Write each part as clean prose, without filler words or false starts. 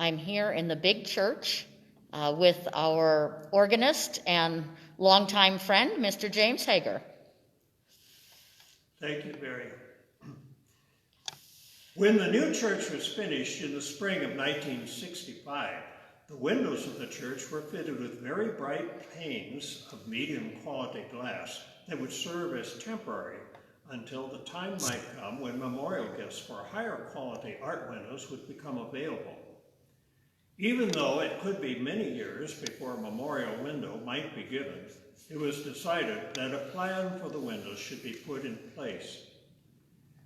I'm here in the big church with our organist and longtime friend, Mr. James Hager. Thank you, Mary. When the new church was finished in the spring of 1965, the windows of the church were fitted with very bright panes of medium quality glass that would serve as temporary until the time might come when memorial gifts for higher quality art windows would become available. Even though it could be many years before a memorial window might be given, it was decided that a plan for the windows should be put in place.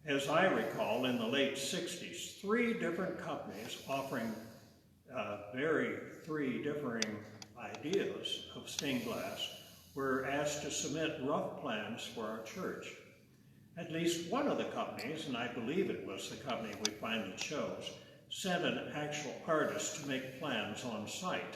As I recall, in the late 60s, 3 different companies offering three differing ideas of stained glass were asked to submit rough plans for our church. At least one of the companies, and I believe it was the company we finally chose, sent an actual artist to make plans on site.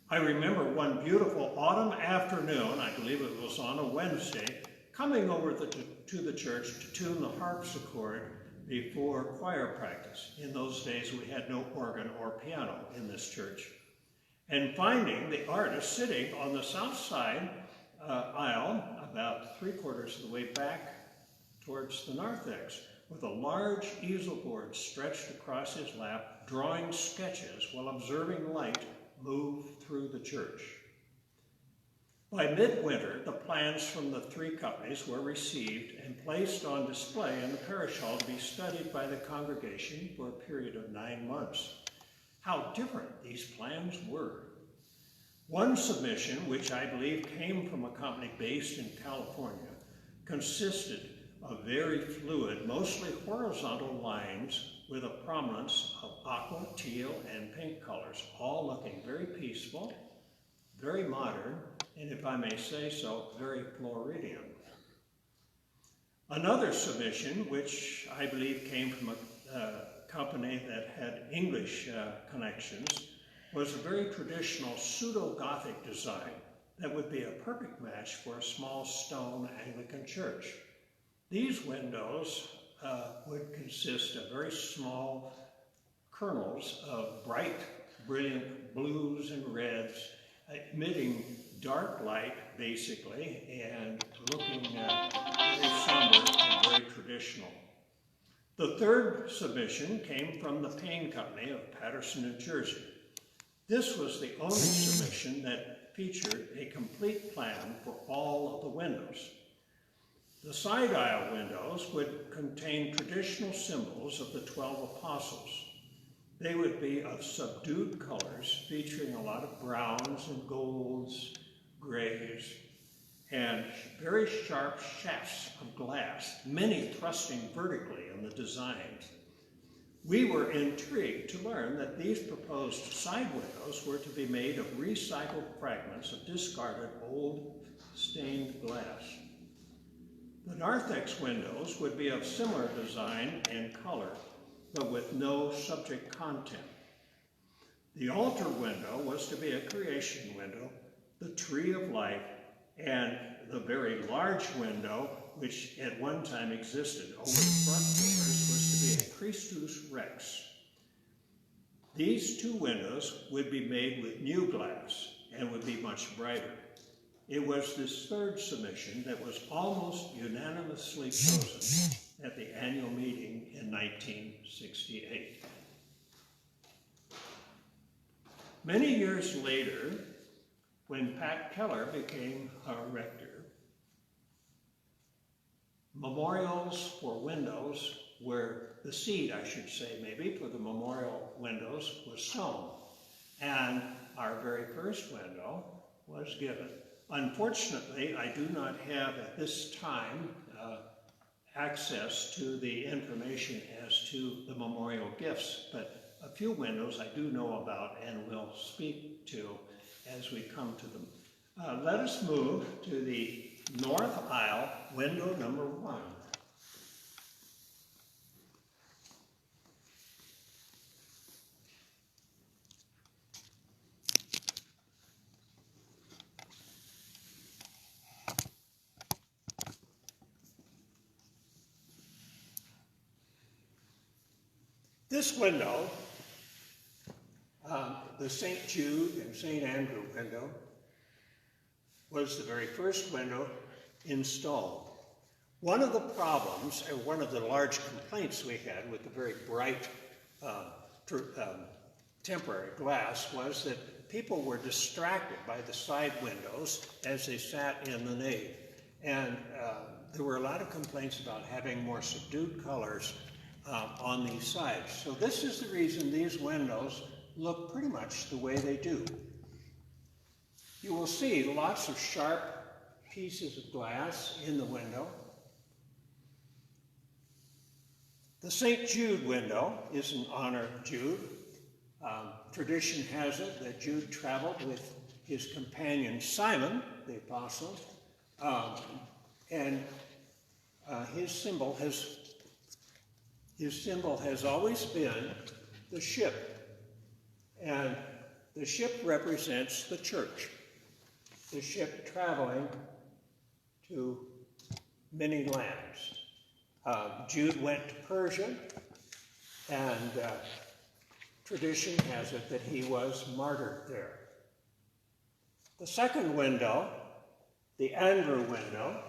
I remember one beautiful autumn afternoon, I believe it was on a Wednesday, coming over to the church to tune the harpsichord before choir practice. In those days, we had no organ or piano in this church. And finding the artist sitting on the south side aisle, about 3/4 of the way back towards the narthex, with a large easel board stretched across his lap, drawing sketches while observing light move through the church. By midwinter, the plans from the 3 companies were received and placed on display in the parish hall to be studied by the congregation for a period of 9 months. How different these plans were. One submission, which I believe came from a company based in California, consisted of very fluid, mostly horizontal lines with a prominence of aqua, teal, and pink colors, all looking very peaceful, very modern, and if I may say so, very Floridian. Another submission, which I believe came from a company that had English connections, was a very traditional pseudo-Gothic design that would be a perfect match for a small stone Anglican church. These windows would consist of very small kernels of bright, brilliant blues and reds, emitting dark light, basically, and looking very somber and very traditional. The third submission came from the Payne Company of Paterson, New Jersey. This was the only submission that featured a complete plan for all of the windows. The side aisle windows would contain traditional symbols of the 12 apostles. They would be of subdued colors, featuring a lot of browns and golds, grays, and very sharp shafts of glass, many thrusting vertically in the designs. We were intrigued to learn that these proposed side windows were to be made of recycled fragments of discarded old stained glass. The narthex windows would be of similar design and color, but with no subject content. The altar window was to be a creation window, the tree of life, and the very large window, which at one time existed over the front doors, was to be a Christus Rex. These 2 windows would be made with new glass and would be much brighter. It was this third submission that was almost unanimously chosen at the annual meeting in 1968. Many years later, when Pat Keller became our rector, memorials for windows were, the seed, I should say maybe, for the memorial windows was sown. And our very first window was given. Unfortunately, I do not have at this time access to the information as to the memorial gifts, but a few windows I do know about and will speak to as we come to them. Let us move to the north aisle, window number 1. This window The St. Jude and St. Andrew window was the very first window installed. One of the problems, and one of the large complaints we had with the very bright temporary glass, was that people were distracted by the side windows as they sat in the nave. And there were a lot of complaints about having more subdued colors on these sides. So this is the reason these windows look pretty much the way they do. You will see lots of sharp pieces of glass in the window. The St. Jude window is in honor of Jude. Tradition has it that Jude traveled with his companion Simon, the apostle, and his symbol has always been the ship, and the ship represents the church. The ship traveling to many lands. Jude went to Persia, and tradition has it that he was martyred there. The second window, the Andrew window,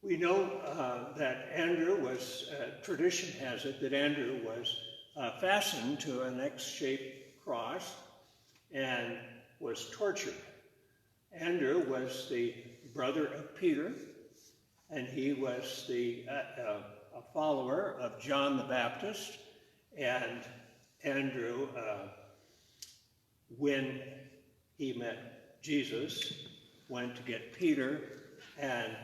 we know that Andrew was, tradition has it that Andrew was fastened to an X-shaped cross and was tortured. Andrew was the brother of Peter, and he was a follower of John the Baptist. And Andrew, when he met Jesus, went to get Peter and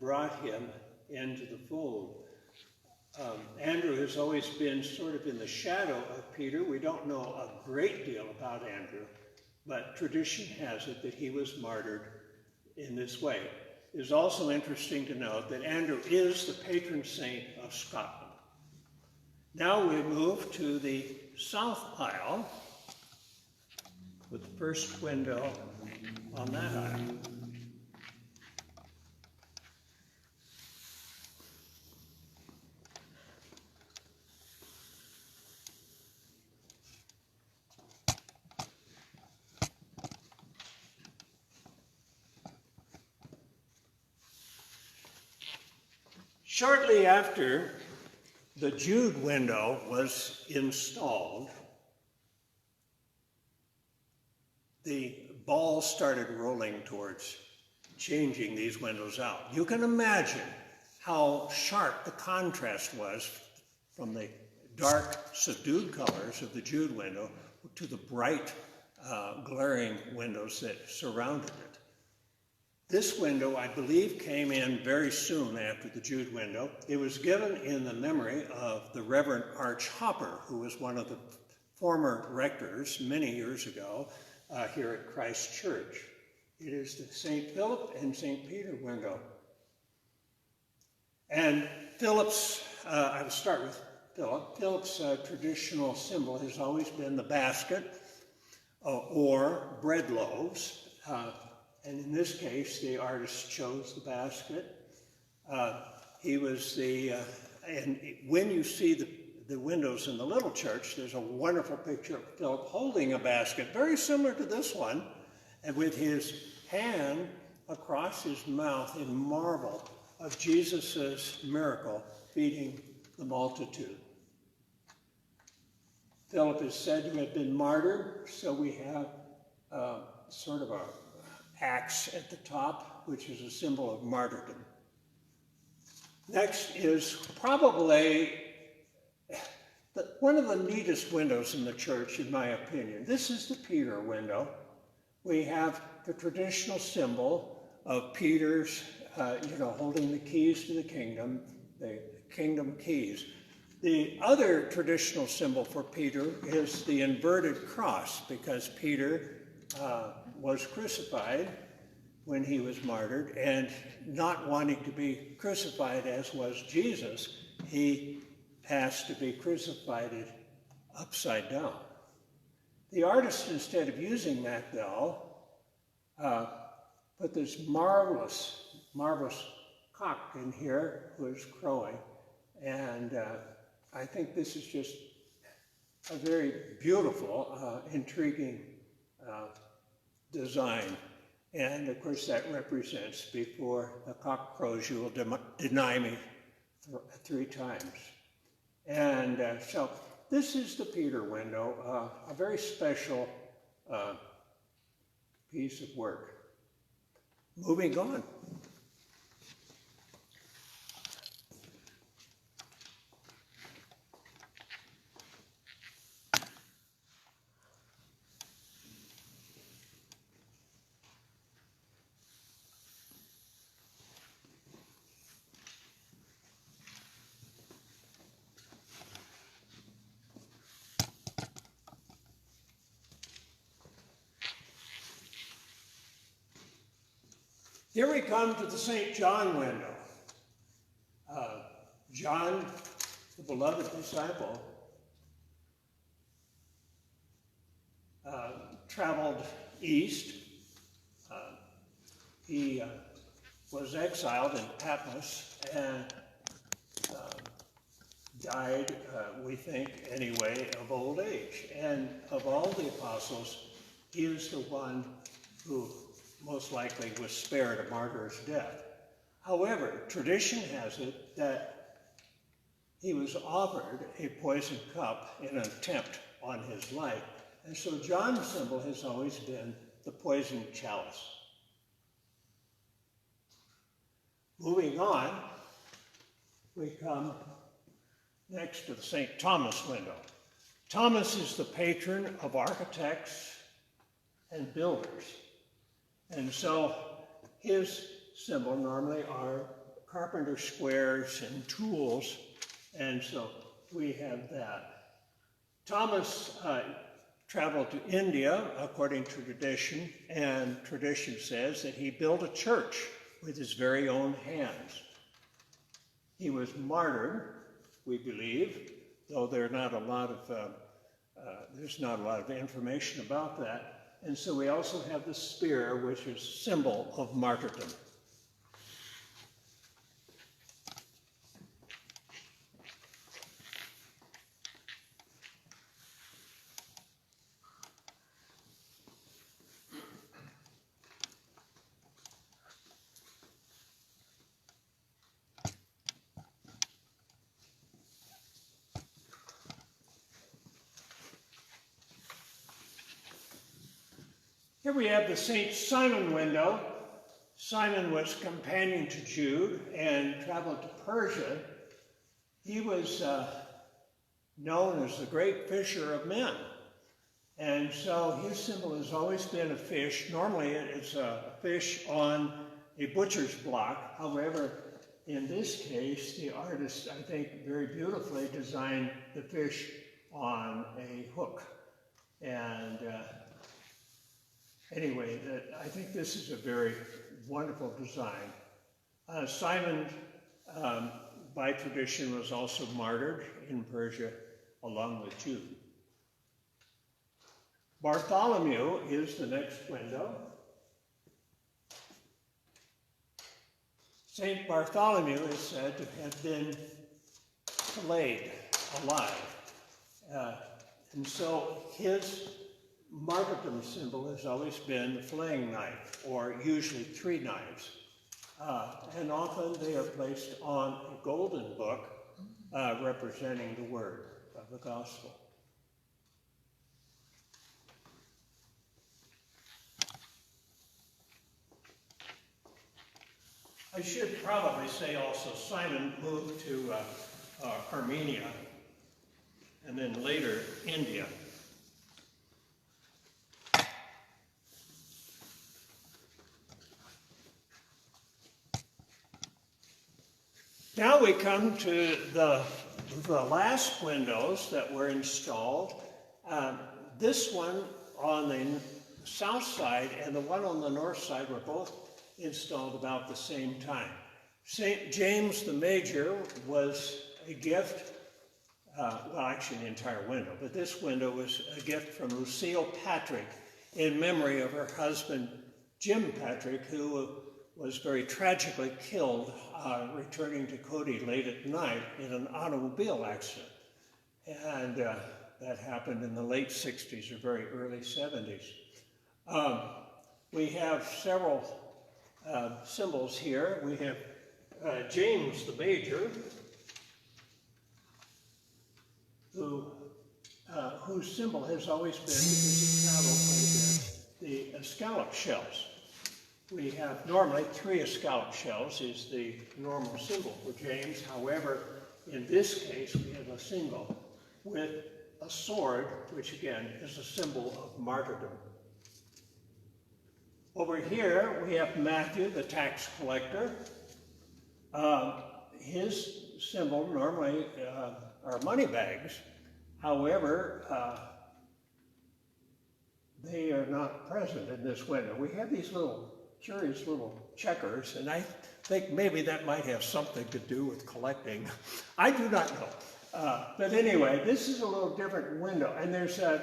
brought him into the fold. Andrew has always been sort of in the shadow of Peter. We don't know a great deal about Andrew, but tradition has it that he was martyred in this way. It is also interesting to note that Andrew is the patron saint of Scotland. Now we move to the south aisle with the first window on that aisle. Shortly after the Jude window was installed, the ball started rolling towards changing these windows out. You can imagine how sharp the contrast was from the dark, subdued colors of the Jude window to the bright, glaring windows that surrounded it. This window, I believe, came in very soon after the Jude window. It was given in the memory of the Reverend Arch Hopper, who was one of the former rectors many years ago here at Christ Church. It is the St. Philip and St. Peter window. And Philip's, I will start with Philip. Philip's traditional symbol has always been the basket or bread loaves. And in this case, the artist chose the basket. He was and when you see the windows in the little church, there's a wonderful picture of Philip holding a basket, very similar to this one, and with his hand across his mouth in marble of Jesus' miracle feeding the multitude. Philip is said to have been martyred, so we have sort of a axe at the top, which is a symbol of martyrdom. Next is probably one of the neatest windows in the church, in my opinion. This is the Peter window. We have the traditional symbol of Peter's, holding the keys to the kingdom keys. The other traditional symbol for Peter is the inverted cross, because Peter was crucified when he was martyred, and not wanting to be crucified as was Jesus, he asked to be crucified upside down. The artist, instead of using that, though, put this marvelous cock in here who is crowing, and I think this is just a very beautiful, intriguing design. And of course that represents, before the cock crows, you will deny me 3 times. And so this is the Peter window, a very special piece of work. Moving on. Here we come to the St. John window. John, the beloved disciple, traveled east. He was exiled in Patmos and died, we think anyway, of old age. And of all the apostles, he was the one who most likely was spared a martyr's death. However, tradition has it that he was offered a poisoned cup in an attempt on his life. And so John's symbol has always been the poisoned chalice. Moving on, we come next to the St. Thomas window. Thomas is the patron of architects and builders. And so his symbol normally are carpenter squares and tools, and so we have that. Thomas traveled to India, according to tradition, and tradition says that he built a church with his very own hands. He was martyred, we believe, though there's not a lot of information about that. And so we also have the spear, which is symbol of martyrdom. Here we have the St. Simon window. Simon was companion to Jude and traveled to Persia. He was known as the great fisher of men. And so his symbol has always been a fish. Normally it's a fish on a butcher's block. However, in this case, the artist, I think, very beautifully designed the fish on a hook. And anyway, I think this is a very wonderful design. Simon, by tradition, was also martyred in Persia along with Jude. Bartholomew is the next window. Saint Bartholomew is said to have been flayed alive. And so his martyrdom symbol has always been the flaying knife, or usually 3 knives. And often they are placed on a golden book representing the word of the gospel. I should probably say also Simon moved to Armenia and then later India. Now we come to the last windows that were installed. This one on the south side and the one on the north side were both installed about the same time. St. James the Major was a gift, well, actually the entire window, but this window was a gift from Lucille Patrick in memory of her husband, Jim Patrick, who was very tragically killed returning to Cody late at night in an automobile accident. And that happened in the late 60s or very early 70s. We have several symbols here. We have James the Major, whose symbol has always been, because he traveled quite a bit, the escallop shells. We have normally 3 escallop shells is the normal symbol for James. However, in this case, we have a single with a sword, which again is a symbol of martyrdom. Over here, we have Matthew, the tax collector. His symbol normally are money bags. However, they are not present in this window. We have these little curious little checkers, and I think maybe that might have something to do with collecting. I do not know. But anyway, this is a little different window, and there's a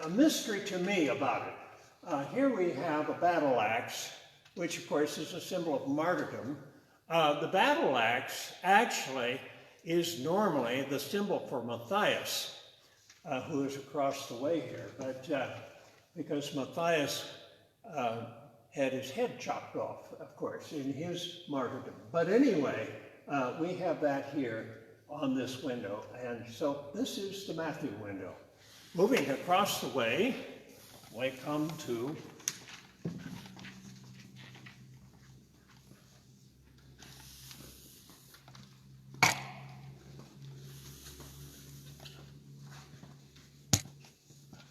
mystery to me about it. Here we have a battle axe, which of course is a symbol of martyrdom. The battle axe actually is normally the symbol for Matthias, who is across the way here. But because Matthias had his head chopped off, of course, in his martyrdom. But anyway, we have that here on this window. And so this is the Matthew window. Moving across the way, we come to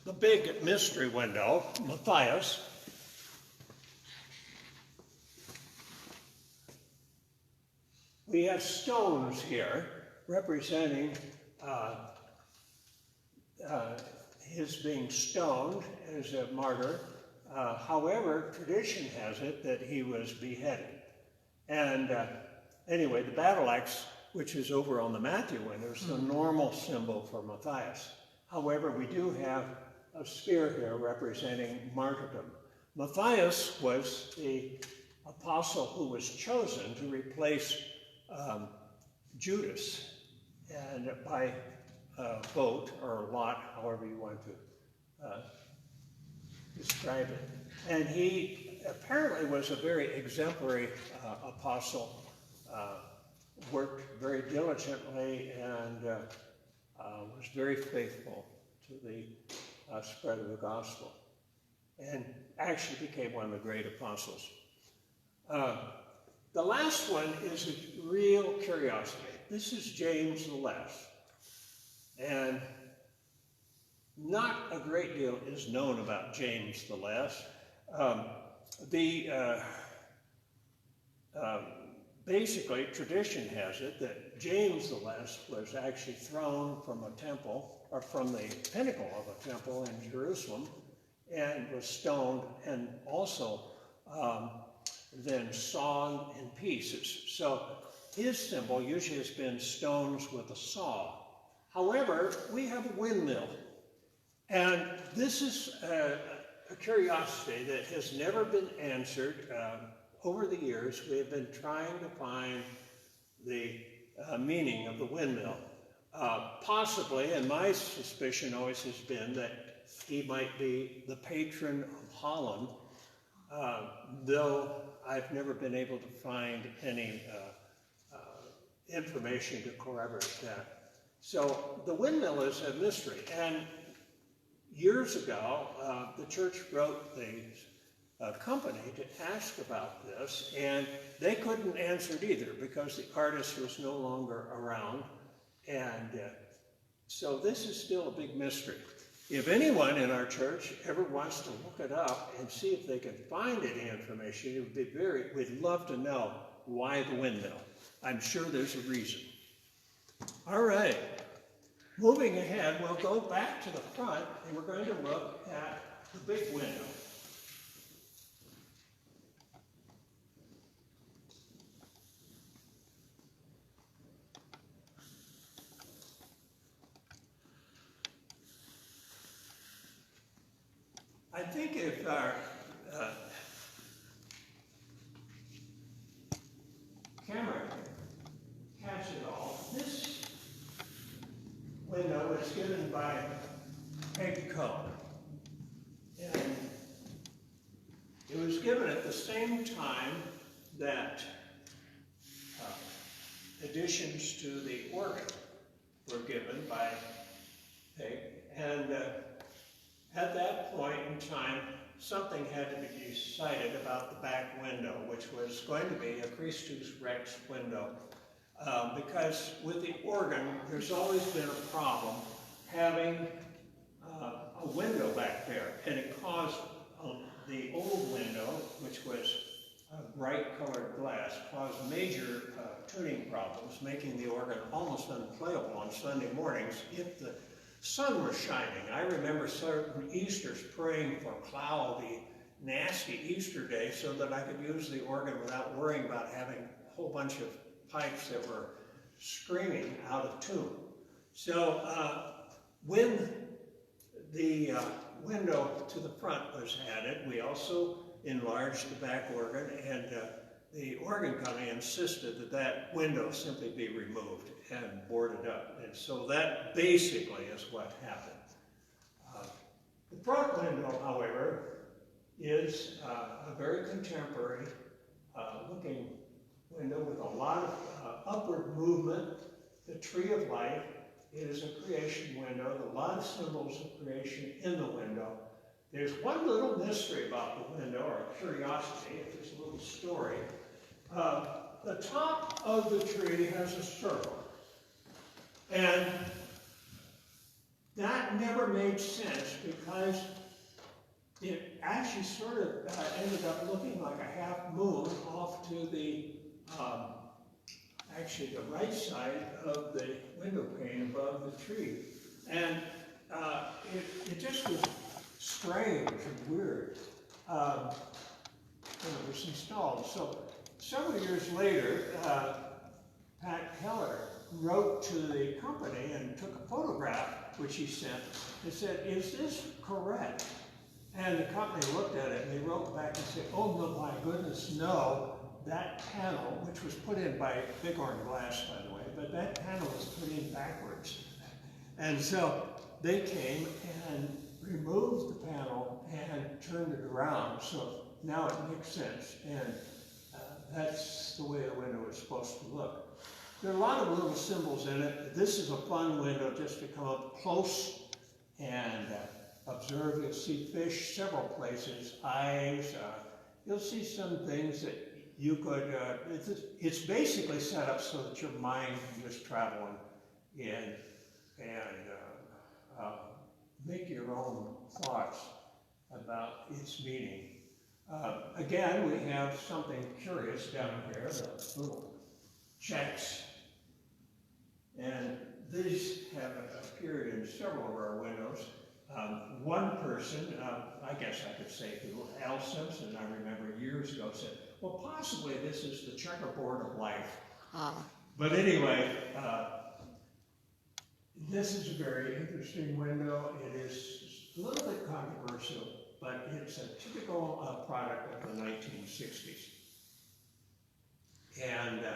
the big mystery window, Matthias. We have stones here representing his being stoned as a martyr. However, tradition has it that he was beheaded. And anyway, the battle axe, which is over on the Matthew window, is the normal symbol for Matthias. However, we do have a spear here representing martyrdom. Matthias was the apostle who was chosen to replace Judas, and by vote or lot, however you want to describe it. And he apparently was a very exemplary apostle, worked very diligently, and was very faithful to the spread of the gospel, and actually became one of the great apostles. The last one is a real curiosity. This is James the Less, and not a great deal is known about James the Less. Basically, tradition has it that James the Less was actually thrown from a temple, or from the pinnacle of a temple in Jerusalem, and was stoned, and also then sawn in pieces. So his symbol usually has been stones with a saw. However, we have a windmill, and this is a curiosity that has never been answered. Over the years, we have been trying to find the meaning of the windmill. Possibly, and my suspicion always has been that he might be the patron of Holland, though I've never been able to find any information to corroborate that. So the windmill is a mystery, and years ago, the church wrote the company to ask about this, and they couldn't answer it either because the artist was no longer around, and so this is still a big mystery. If anyone in our church ever wants to look it up and see if they can find any information, it would be we'd love to know why the windmill. I'm sure there's a reason. All right, moving ahead, we'll go back to the front, and we're going to look at the big window. I think if our camera catches it all, this window was given by peg cone. And it was given at the same time that additions to the organ were given by Peg. And at that point in time, something had to be decided about the back window, which was going to be a Christus Rex window. Because with the organ, there's always been a problem having a window back there, and it caused the old window, which was bright colored glass, caused major tuning problems, making the organ almost unplayable on Sunday mornings if the sun was shining. I remember certain Easters praying for cloudy, nasty Easter day so that I could use the organ without worrying about having a whole bunch of pipes that were screaming out of tune. So when the window to the front was added, we also enlarged the back organ, and the organ company insisted that that window simply be removed and boarded up. And so that basically is what happened. The front window, however, is a very contemporary looking window with a lot of upward movement. The tree of life is a creation window, a lot of symbols of creation in the window. There's one little mystery about the window, or curiosity, it's a little story. The top of the tree has a circle, and that never made sense because it actually sort of ended up looking like a half moon off to the actually the right side of the window pane above the tree. And it just was strange and weird when it was installed. So several years later, Pat Keller wrote to the company and took a photograph, which he sent, and said, "Is this correct?" And the company looked at it and they wrote back and said, "Oh no, my goodness, no. That panel," which was put in by Bighorn Glass, by the way, but that panel was put in backwards. And so they came and removed the panel and turned it around, so now it makes sense. And that's the way the window is supposed to look. There are a lot of little symbols in it. This is a fun window just to come up close and observe. You'll see fish several places, eyes. You'll see some things that you could, it's basically set up so that your mind can just travel and make your own thoughts about its meaning. Again, we have something curious down here, the little checks. And these have appeared in several of our windows. One person, I guess I could say who, Al Simpson, I remember years ago, said, "Well, possibly this is the checkerboard of life." But anyway, this is a very interesting window. It is a little bit controversial, but it's a typical product of the 1960s. And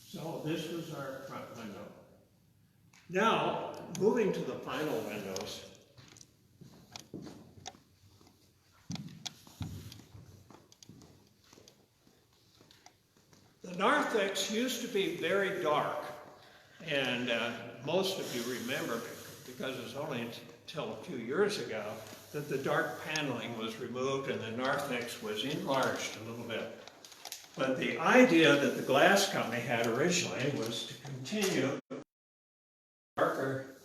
so this was our front window. Now, moving to the final windows. The narthex used to be very dark, and most of you remember, because it was only until a few years ago, that the dark paneling was removed and the narthex was enlarged a little bit. But the idea that the glass company had originally was to continue darker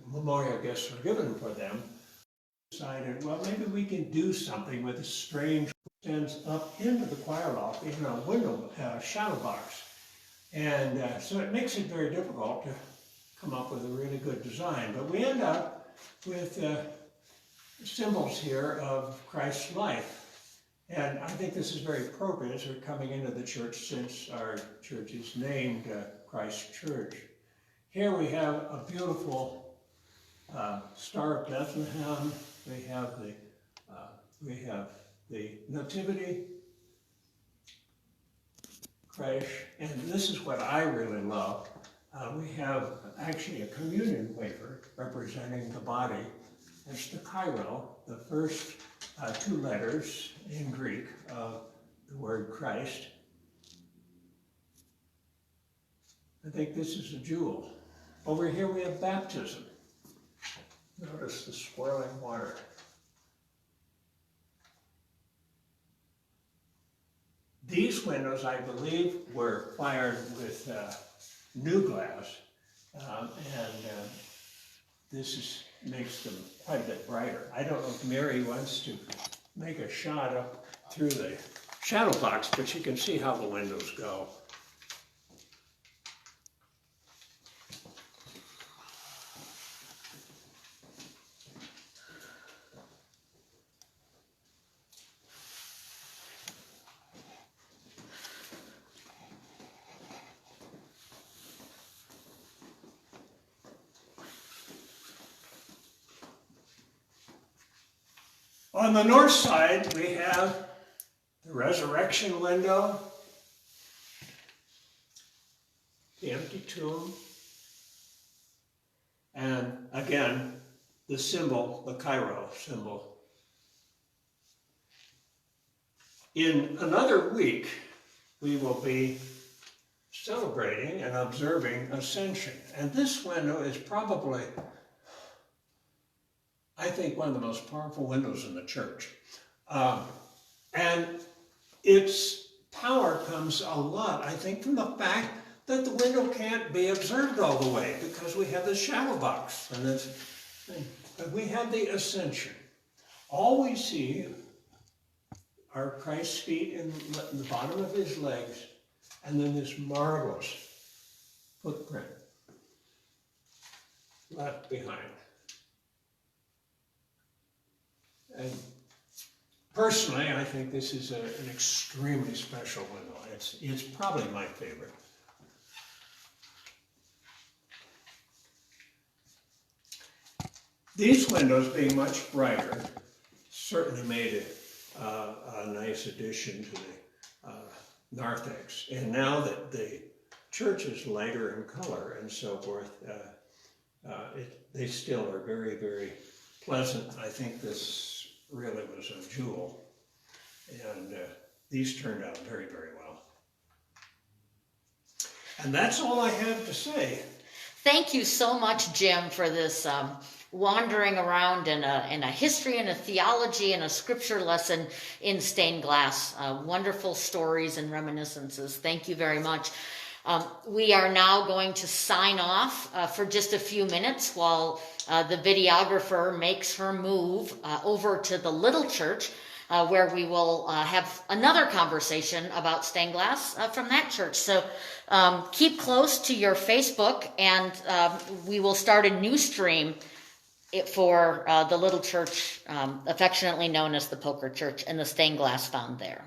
memorial gifts were given for them. Decided, well, maybe we can do something with this strange extends up into the choir loft in a window shadow box. And so it makes it very difficult to come up with a really good design. But we end up with symbols here of Christ's life. And I think this is very appropriate as we're coming into the church, since our church is named Christ Church. Here we have a beautiful Star of Bethlehem. We have the Nativity, Christ, and this is what I really love. We have actually a communion wafer representing the body. It's the Cairo, the first two letters in Greek of the word Christ. I think this is a jewel. Over here we have baptism. Notice the swirling water. These windows, I believe, were fired with new glass, and this makes them quite a bit brighter. I don't know if Mary wants to make a shot up through the shadow box, but you can see how the windows go. On the north side, we have the resurrection window, the empty tomb, and again, the symbol, the Cairo symbol. In another week, we will be celebrating and observing Ascension. And this window is probably, I think, one of the most powerful windows in the church. And its power comes a lot, I think, from the fact that the window can't be observed all the way because we have this shadow box and this thing. But we have the Ascension. All we see are Christ's feet in the bottom of his legs, and then this marvelous footprint left behind. And personally, I think this is an extremely special window. It's probably my favorite. These windows, being much brighter, certainly made a nice addition to the narthex. And now that the church is lighter in color and so forth, they still are very, very pleasant. I think this really was a jewel, and these turned out very, very well. And that's all I have to say. Thank you so much, Jim, for this wandering around in a history and a theology and a scripture lesson in stained glass. Wonderful stories and reminiscences. Thank you very much. We are now going to sign off for just a few minutes while the videographer makes her move over to the little church where we will have another conversation about stained glass from that church. So keep close to your Facebook, and we will start a new stream for the little church, affectionately known as the Poker Church, and the stained glass found there.